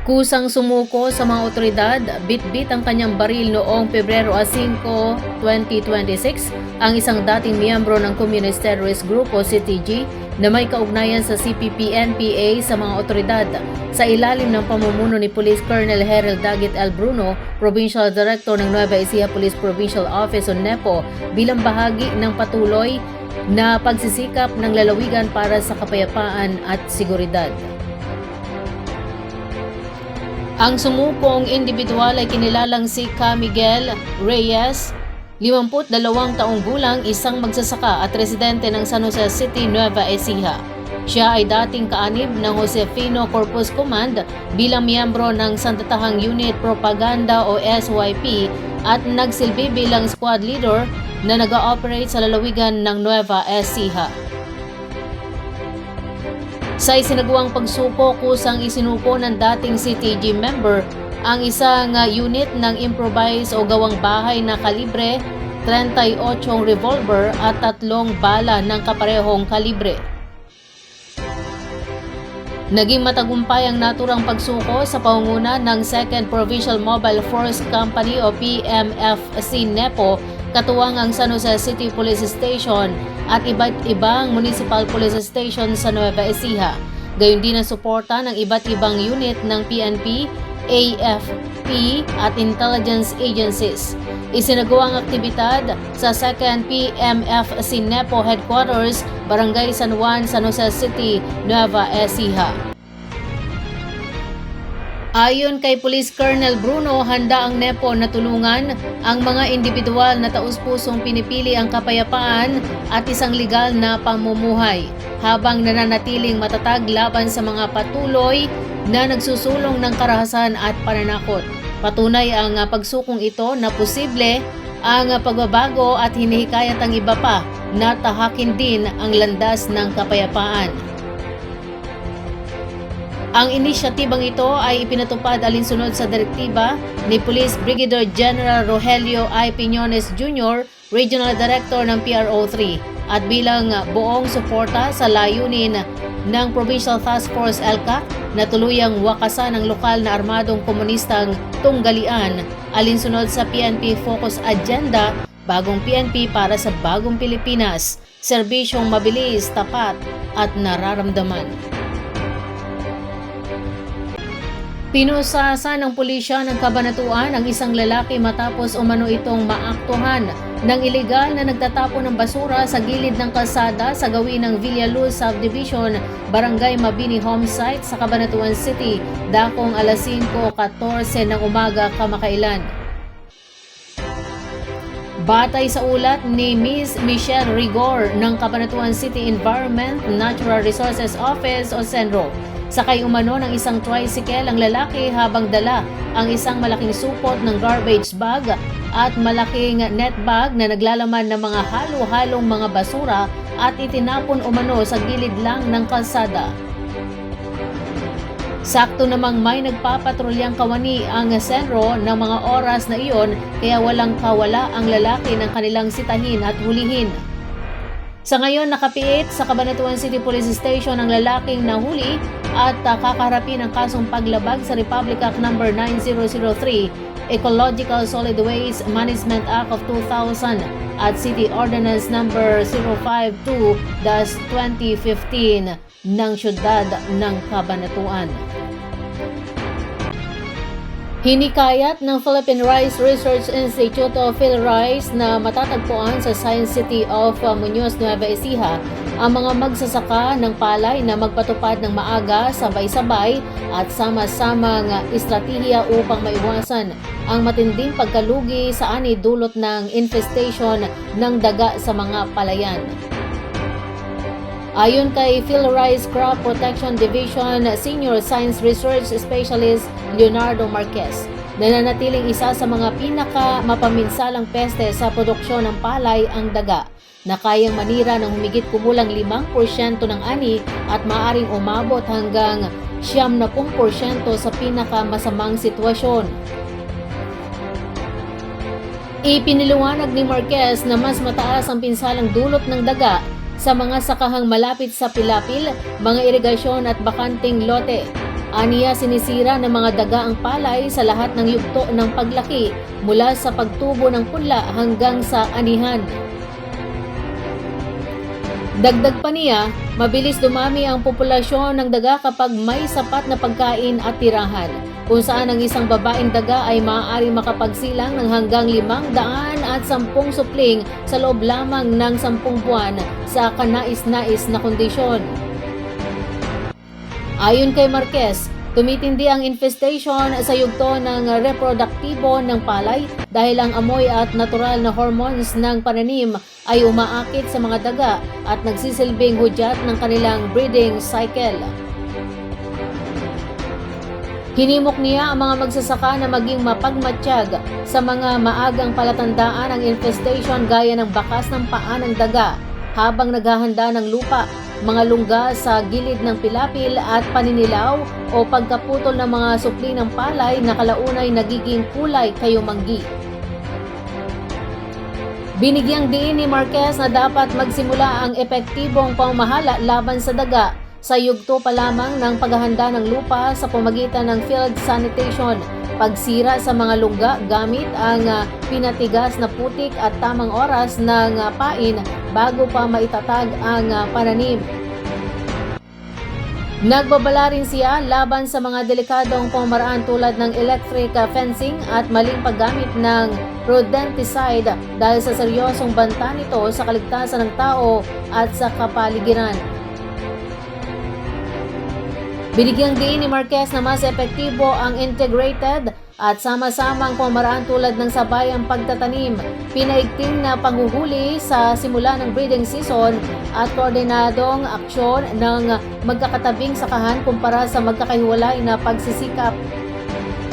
Kusang sumuko sa mga otoridad, bitbit ang kanyang baril noong Pebrero 5, 2026 ang isang dating miyembro ng Communist Terrorist Group o CTG na may kaugnayan sa CPP-NPA sa mga otoridad sa ilalim ng pamumuno ni Police Colonel Harold Daggett L. Bruno, Provincial Director ng Nueva Ecija Police Provincial Office o NEPO bilang bahagi ng patuloy na pagsisikap ng lalawigan para sa kapayapaan at seguridad. Ang sumukong individual ay kinilalang si Miguel Reyes, 52 taong gulang, isang magsasaka at residente ng San Jose City, Nueva Ecija. Siya ay dating kaanib ng Josefino Corpus Command bilang miyembro ng Sandatahang Unit Propaganda o SYP at nagsilbi bilang squad leader na nag-ooperate sa lalawigan ng Nueva Ecija. Sa isinagawa pagsuko, kusang isinuko ng dating CTG member ang isang unit ng improvised o gawang bahay na kalibre 38 revolver at 3 bala ng kaparehong kalibre. Naging matagumpay ang naturang pagsuko sa pangunguna ng 2nd Provincial Mobile Force Company o PMFC NEPO, katuwang ang San Jose City Police Station at iba't ibang municipal police station sa Nueva Ecija. Gayon din ang suporta ng iba't ibang unit ng PNP, AFP at intelligence agencies. Isinagawa ang aktibidad sa 2nd PMFC NEPO Headquarters, Barangay San Juan, San Jose City, Nueva Ecija. Ayon kay Police Colonel Bruno, handa ang NEPO na tulungan ang mga individual na taus-pusong pinipili ang kapayapaan at isang legal na pamumuhay, habang nananatiling matatag laban sa mga patuloy na nagsusulong ng karahasan at pananakot. Patunay ang pagsukong ito na posible ang pagbabago at hinihikayat ang iba pa na tahakin din ang landas ng kapayapaan. Ang inisyatibang ito ay ipinatupad alinsunod sa direktiba ni Police Brigadier General Rogelio I. Piñones Jr., Regional Director ng PRO3, at bilang buong suporta sa layunin ng Provincial Task Force LCAC na tuluyang wakasan ang lokal na armadong komunistang tunggalian alinsunod sa PNP Focus Agenda, Bagong PNP para sa Bagong Pilipinas, serbisyong mabilis, tapat at nararamdaman. Pinusasa ng pulisya ng Cabanatuan ang isang lalaki matapos umano itong maaktuhan ng ilegal na nagtatapon ng basura sa gilid ng kalsada sa gawin ng Villaluz Subdivision, Barangay Mabini Homesite sa Cabanatuan City, dakong alas 5:14 ng umaga kamakailan. Batay sa ulat ni Ms. Michelle Rigor ng Cabanatuan City Environment Natural Resources Office o CENRO, sakay umano ng isang tricycle ang lalaki habang dala ang isang malaking supot ng garbage bag at malaking net bag na naglalaman ng mga halo-halong mga basura at itinapon umano sa gilid lang ng kalsada. Sakto namang may nagpapatrulyang kawani ang CENRO ng mga oras na iyon, kaya walang kawala ang lalaki ng kanilang sitahin at hulihin. Sa ngayon, nakapiit sa Cabanatuan City Police Station ang lalaking nahuli at kakaharapin ang kasong paglabag sa Republic Act No. 9003, Ecological Solid Waste Management Act of 2000 at City Ordinance No. 052-2015 ng Siyudad ng Cabanatuan. Hinikayat ng Philippine Rice Research Institute o PhilRice na matatagpuan sa Science City of Muñoz, Nueva Ecija ang mga magsasaka ng palay na magpatupad ng maaga, sabay-sabay at sama-samang estratehiya upang maiwasan ang matinding pagkalugi sa ani dulot ng infestation ng daga sa mga palayan. Ayon kay PhilRice Crop Protection Division Senior Science Research Specialist Leonardo Marquez, nananatiling isa sa mga pinaka-mapaminsalang peste sa produksyon ng palay ang daga, na kayang manira ng humigit kumulang 5% ng ani at maaaring umabot hanggang 70% sa pinakamasamang sitwasyon. Ipiniliwanag ni Marquez na mas mataas ang pinsalang dulot ng daga sa mga sakahang malapit sa pilapil, mga irigasyon at bakanting lote. Aniya sinisira ng mga daga ang palay sa lahat ng yugto ng paglaki mula sa pagtubo ng punla hanggang sa anihan. Dagdag pa niya, mabilis dumami ang populasyon ng daga kapag may sapat na pagkain at tirahan, kung saan ang isang babaeng daga ay maaaring makapagsilang ng hanggang 510 supling sa loob lamang ng 10 buwan sa kanais-nais na kondisyon. Ayon kay Marquez, tumitindi ang infestation sa yugto ng reproduktibo ng palay dahil ang amoy at natural na hormones ng pananim ay umaakit sa mga daga at nagsisilbing hudyat ng kanilang breeding cycle. Hinimok niya ang mga magsasaka na maging mapagmatsyag sa mga maagang palatandaan ng infestation gaya ng bakas ng paa ng daga habang naghahanda ng lupa, mga lungga sa gilid ng pilapil at paninilaw o pagkaputol ng mga supli ng palay na kalaunay nagiging kulay kayumanggi. Binigyang diin ni Marquez na dapat magsimula ang epektibong pamahala laban sa daga sa yugto pa lamang ng paghahanda ng lupa sa pamagitan ng field sanitation, pagsira sa mga lungga gamit ang pinatigas na putik at tamang oras ng pain bago pa maitatag ang pananim. Nagbabala rin siya laban sa mga delikadong pamaraan tulad ng electric fencing at maling paggamit ng rodenticide dahil sa seryosong banta nito sa kaligtasan ng tao at sa kapaligiran. Binigyang diin ni Marquez na mas epektibo ang integrated at sama-samang pamaraan tulad ng sabayang pagtatanim, pinaigting na panghuhuli sa simula ng breeding season at koordinadong aksyon ng magkakatabing sakahan kumpara sa magkakahiwalay na pagsisikap.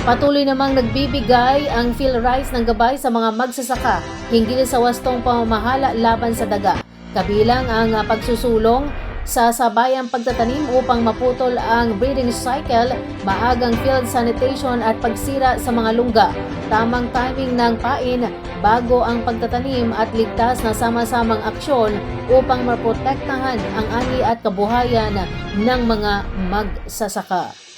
Patuloy namang nagbibigay ang PhilRice ng gabay sa mga magsasaka hinggil sa wastong pamamahala laban sa daga, kabilang ang pagsusulong sa sabayang pagtatanim upang maputol ang breeding cycle, maagang field sanitation at pagsira sa mga lungga, tamang timing ng pain bago ang pagtatanim at ligtas na sama-samang aksyon upang maprotektahan ang ani at kabuhayan ng mga magsasaka.